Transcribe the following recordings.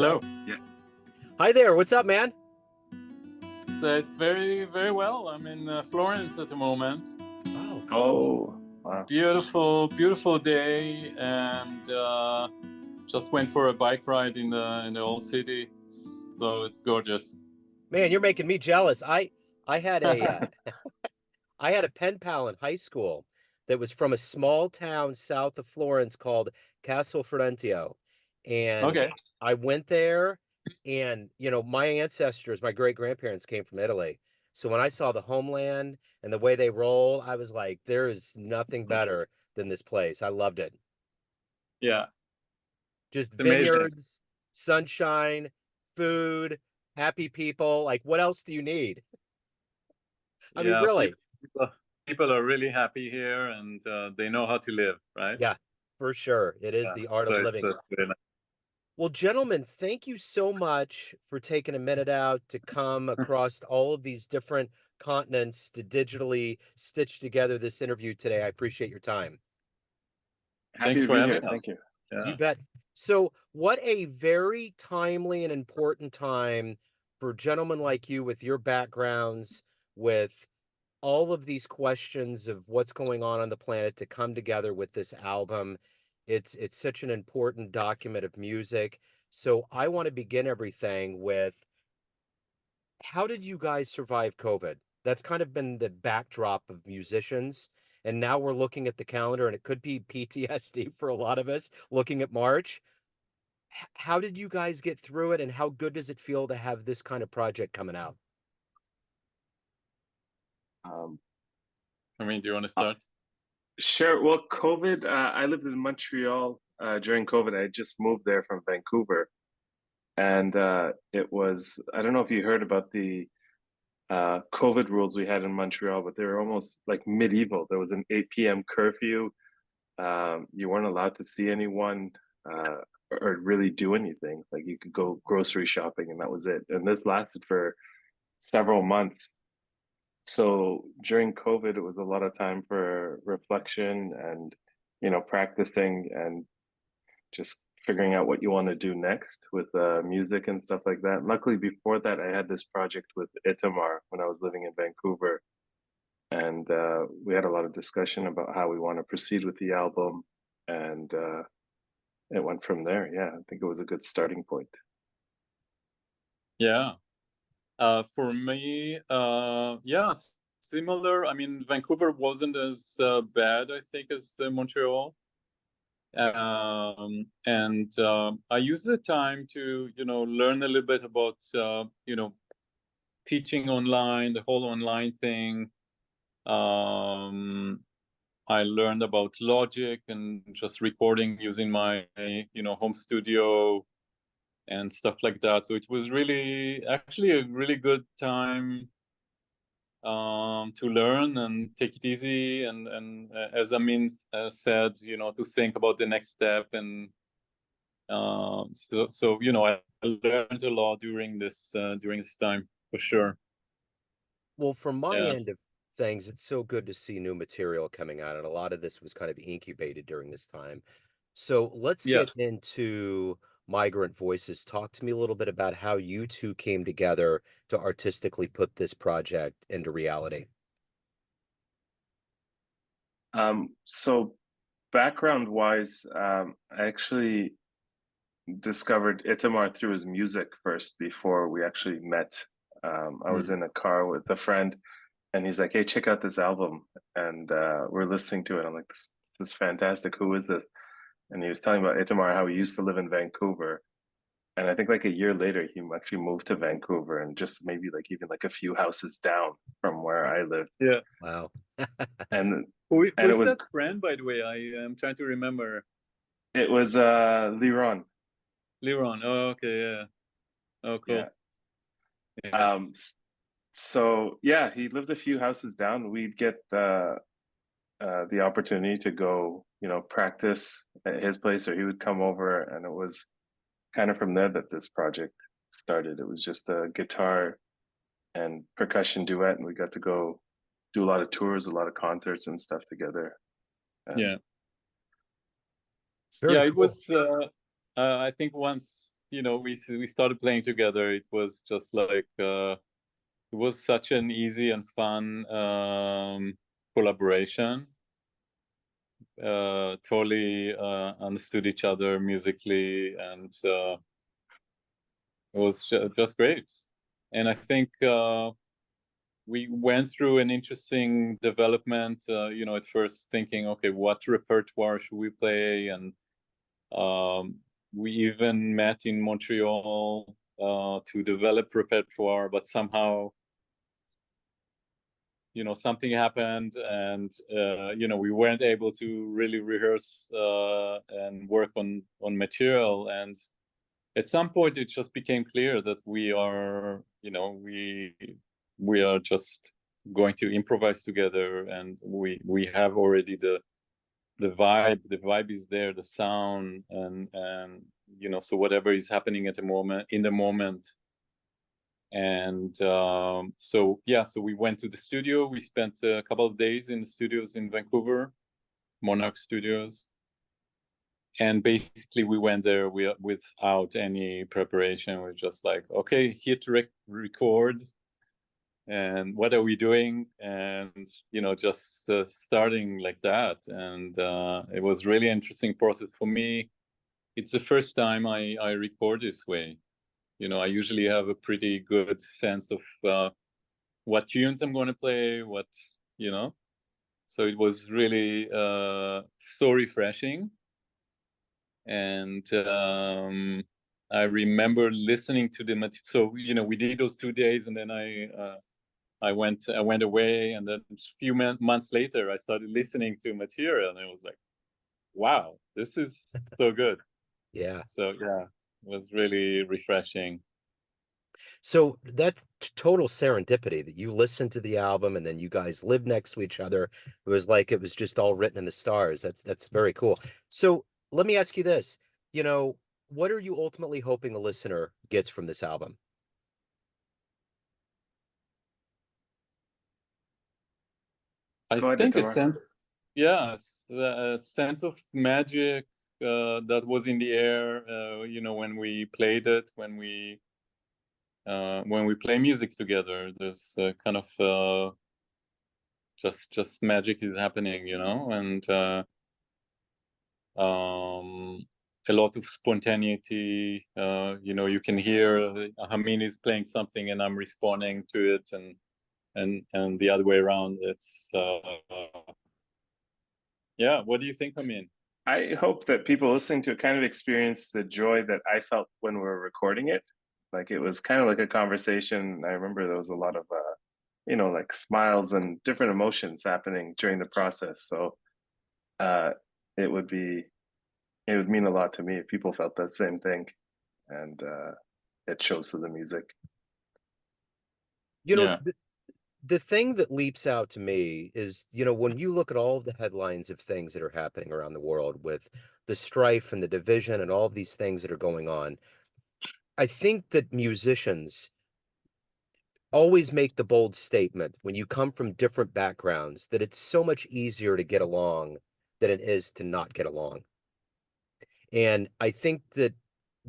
Hello. Yeah. Hi there. What's up, man? It's very, very well. I'm in Florence at the moment. Oh, cool. Oh, wow. Beautiful, beautiful day, and just went for a bike ride in the old city. So it's gorgeous. Man, you're making me jealous. I had a I had a pen pal in high school that was from a small town south of Florence called Castelfrancio, and Okay. I went there, and my ancestors, my great grandparents came from Italy. So when I saw the homeland and the way they roll, I was like, there is nothing better than this place. I loved it. Yeah, Just it's amazing. vineyards, sunshine, food, happy people. Like, what else do you need? I mean, Yeah, really. people are really happy here, and they know how to live, right? Yeah, for sure. It is Yeah. the art So of it's living. really nice. Well, gentlemen, thank you so much for taking a minute out to come across all of these different continents to digitally stitch together this interview today. I appreciate your time. Happy Thanks to for be having here. us. Thank you. Yeah. You bet. So, what a very timely and important time for gentlemen like you with your backgrounds, with all of these questions of what's going on the planet to come together with this album. It's such an important document of music. So I want to begin everything with, how did you guys survive COVID? That's kind of been the backdrop of musicians. And now we're looking at the calendar, and it could be PTSD for a lot of us looking at March. How did you guys get through it, and how good does it feel to have this kind of project coming out? Um, I mean, do you want to start? sure. Well, COVID, I lived in Montreal during COVID. I just moved there from Vancouver. And it was, I don't know if you heard about the COVID rules we had in Montreal, but they were almost like medieval. There was an 8 p.m. curfew. You weren't allowed to see anyone or really do anything. Like you could go grocery shopping and that was it. And this lasted for several months. So during COVID, it was a lot of time for reflection and, practicing and just figuring out what you want to do next with music and stuff like that. Luckily, before that, I had this project with Itamar when I was living in Vancouver. And we had a lot of discussion about how we want to proceed with the album. And it went from there. Yeah, I think it was a good starting point. Yeah. For me, yeah, similar. I mean, Vancouver wasn't as bad, I think, as Montreal. And I used the time to, learn a little bit about, teaching online, the whole online thing. I learned about Logic and just recording using my, home studio and stuff like that. So it was really, actually a really good time to learn and take it easy. And as Amin said, to think about the next step. And so I learned a lot during this time, for sure. Well, from my Yeah. end of things, it's so good to see new material coming out, and a lot of this was kind of incubated during this time. So let's Yeah. get into Migrant Voices. Talk to me a little bit about how you two came together to artistically put this project into reality. So background wise, I actually discovered Itamar through his music first before we actually met. I was in a car with a friend and he's like, "Hey, check out this album." And we're listening to it. I'm like, this is fantastic. Who is this? And he was telling about Itamar, how he used to live in Vancouver. And I think like a year later, he actually moved to Vancouver and just maybe like even like a few houses down from where I lived. Yeah. Wow. And Who's it was that friend, by the way? I am trying to remember. it was Liron. Liron. Oh, okay, yeah. Oh, cool. Yeah. Yes. So yeah, he lived a few houses down. We'd get the opportunity to go, practice at his place, or he would come over, and it was kind of from there that this project started. It was just a guitar and percussion duet, and we got to go do a lot of tours, a lot of concerts and stuff together. Yeah. Very Yeah, it cool. was I think once we started playing together. It was just like it was such an easy and fun collaboration. Totally understood each other musically, and it was just great. And I think we went through an interesting development, at first thinking, okay, what repertoire should we play? And we even met in Montreal to develop repertoire, but somehow, something happened, and we weren't able to really rehearse and work on material. And at some point, it just became clear that we are just going to improvise together, and we have already the vibe is there, the sound, and so whatever is happening in the moment. And so we went to the studio. We spent a couple of days in the studios in Vancouver, Monarch Studios, and basically we went there without any preparation. We're just like, okay, hit record, and what are we doing? And just starting like that. And it was really interesting process for me. It's the first time I record this way. I usually have a pretty good sense of what tunes I'm going to play, so it was really so refreshing. And I remember listening to the material. So we did those 2 days, and then I went away, and then a few months later I started listening to material, and I was like, wow, this is so good. Yeah. So yeah, it was really refreshing. So that's total serendipity that you listened to the album and then you guys lived next to each other. It was like it was just all written in the stars. That's very cool. So let me ask you this, what are you ultimately hoping the listener gets from this album? I think a sense of magic that was in the air, when we played it, when we play music together. There's kind of just magic is happening, and a lot of spontaneity. You can hear Hamin is playing something and I'm responding to it, and the other way around. It's what do you think, Hamin? I hope that people listening to it kind of experience the joy that I felt when we were recording it. Like, it was kind of like a conversation. I remember there was a lot of like smiles and different emotions happening during the process. So it would mean a lot to me if people felt that same thing, and it shows to the music. The thing that leaps out to me is, when you look at all of the headlines of things that are happening around the world with the strife and the division and all of these things that are going on, I think that musicians always make the bold statement when you come from different backgrounds that it's so much easier to get along than it is to not get along. And I think that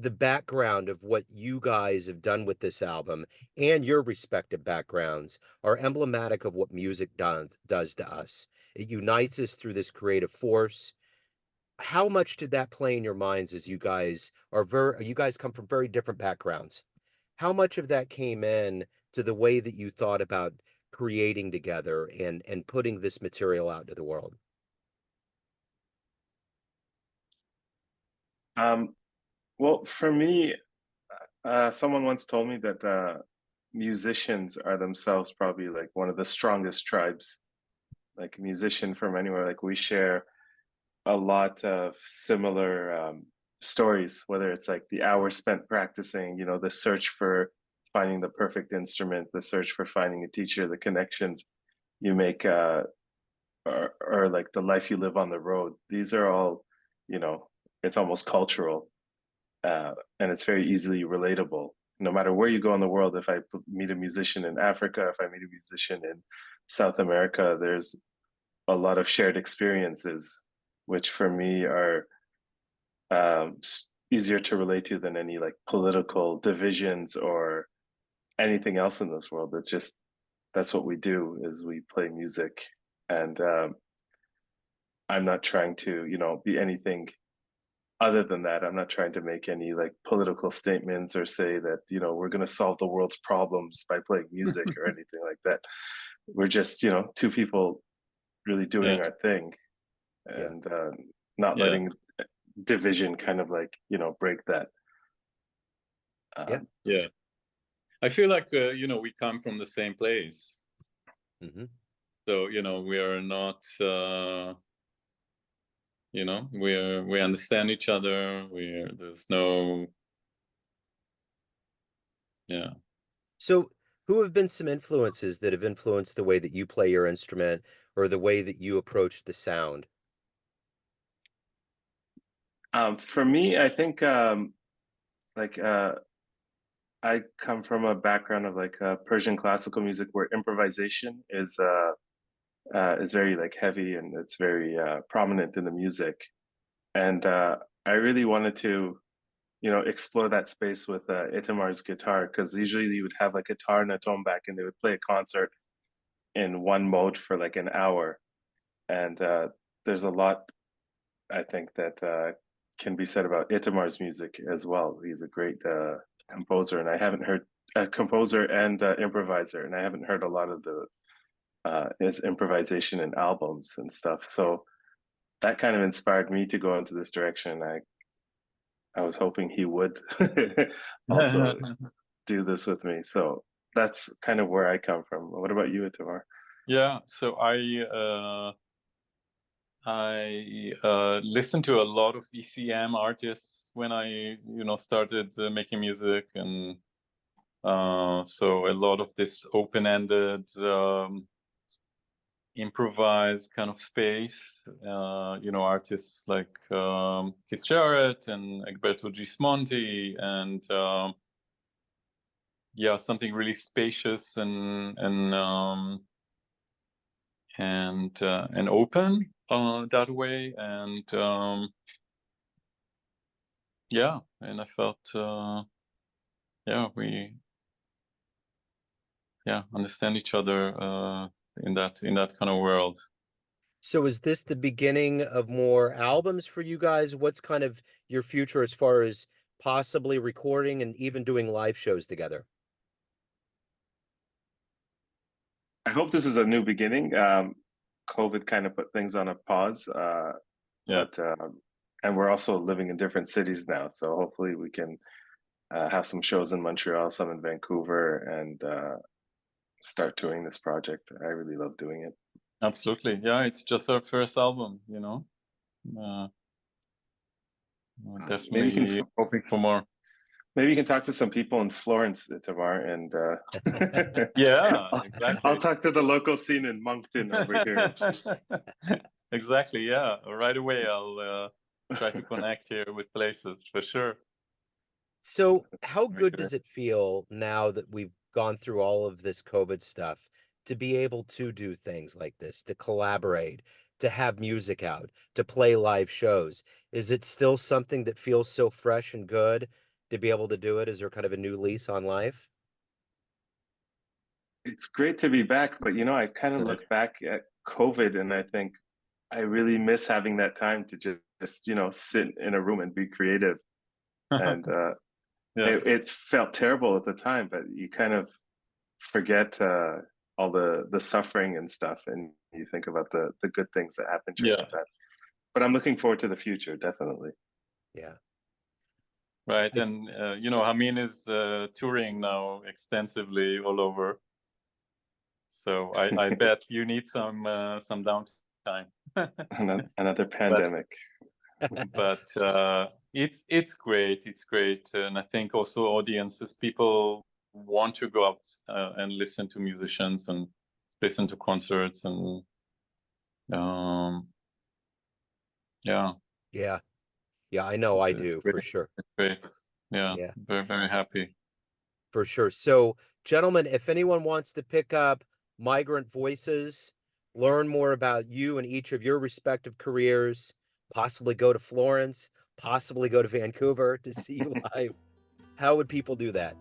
the background of what you guys have done with this album and your respective backgrounds are emblematic of what music does to us. It unites us through this creative force. How much did that play in your minds as you guys come from very different backgrounds? How much of that came in to the way that you thought about creating together and putting this material out to the world? Well, for me, someone once told me that musicians are themselves probably like one of the strongest tribes. Like, a musician from anywhere, like, we share a lot of similar stories, whether it's like the hours spent practicing, the search for finding the perfect instrument, the search for finding a teacher, the connections you make, or like the life you live on the road. These are all, it's almost cultural, and it's very easily relatable. No matter where you go in the world, if I meet a musician in Africa, if I meet a musician in South America, there's a lot of shared experiences, which for me are easier to relate to than any like political divisions or anything else in this world. It's just that's what we do is we play music, and I'm not trying to, you know, be anything other than that. I'm not trying to make any like political statements or say that, you know, we're going to solve the world's problems by playing music or anything like that. We're just, you know, two people really doing Yeah. our thing, Yeah. and not Yeah. letting division kind of like, you know, break that. Yeah. Yeah. I feel like, you know, we come from the same place. Mm-hmm. So, you know, we are not, you know, we understand each other. There's no, yeah. So, who have been some influences that have influenced the way that you play your instrument or the way that you approach the sound? For me, I think like I come from a background of like Persian classical music where improvisation is very like heavy, and it's very prominent in the music. And I really wanted to, you know, explore that space with Itamar's guitar, because usually you would have like guitar and a tombak, and they would play a concert in one mode for like an hour. And there's a lot I think that can be said about Itamar's music as well. He's a great composer, and I haven't heard a composer and improviser, and I haven't heard a lot of the his improvisation in albums and stuff. So that kind of inspired me to go into this direction. I was hoping he would also do this with me. So that's kind of where I come from. What about you, Itamar? Yeah. So I listened to a lot of ECM artists when I, you know, started making music, and so a lot of this open-ended, improvised kind of space. You know, artists like Keith Jarrett and Egberto Gismonti, and yeah, something really spacious and open that way. And yeah, and I felt yeah, we understand each other in that kind of world. So, is this the beginning of more albums for you guys? What's kind of your future as far as possibly recording and even doing live shows together? I hope this is a new beginning. COVID kind of put things on a pause, Yeah, but and we're also living in different cities now, so hopefully we can have some shows in Montreal, some in Vancouver, and start touring this project. I really love doing it. absolutely. Yeah, it's just our first album, you know. Uh, we're Maybe you definitely can hoping for more. maybe you can talk to some people in Florence, Tamar, and Yeah, I'll, exactly. I'll talk to the local scene in Moncton over here. Exactly. Yeah, right away I'll try to connect here with places for sure. So, how For good sure. does it feel now that we've gone through all of this COVID stuff to be able to do things like this, to collaborate, to have music out, to play live shows? Is it still something that feels so fresh and good to be able to do it? Is there kind of a new lease on life? It's great to be back, but you know, I kind of look back at COVID and I think I really miss having that time to just you know, sit in a room and be creative. And Yeah, it felt terrible at the time, but you kind of forget all the suffering and stuff, and you think about the good things that happened during yeah, the time. But I'm looking forward to the future, definitely. Yeah. right. I And you know, Hamin is touring now extensively all over. So I bet you need some downtime. Another But pandemic. it's great. It's great, and I think also audiences, people want to go out and listen to musicians and listen to concerts, and um, yeah, Yeah. Yeah, I know I it's do great. for sure. It's great. Yeah, Yeah, very very happy. for sure. So, gentlemen, if anyone wants to pick up Migrant Voices, learn more about you and each of your respective careers, possibly go to Florence, possibly go to Vancouver to see you live, how would people do that?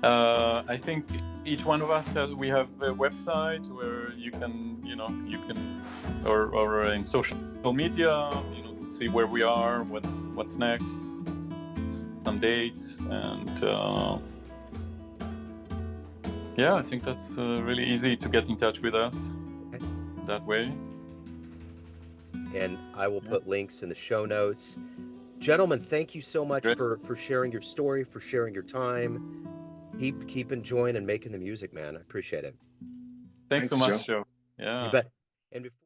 I think each one of us we have a website where you can, or in social media, to see where we are, what's next, some dates, and yeah, I think that's really easy to get in touch with us that way. And I will put links in the show notes. Gentlemen, thank you so much for sharing your story, for sharing your time. Keep enjoying and making the music, man. I appreciate it. Thanks so much, Joe. Yeah. You bet. And before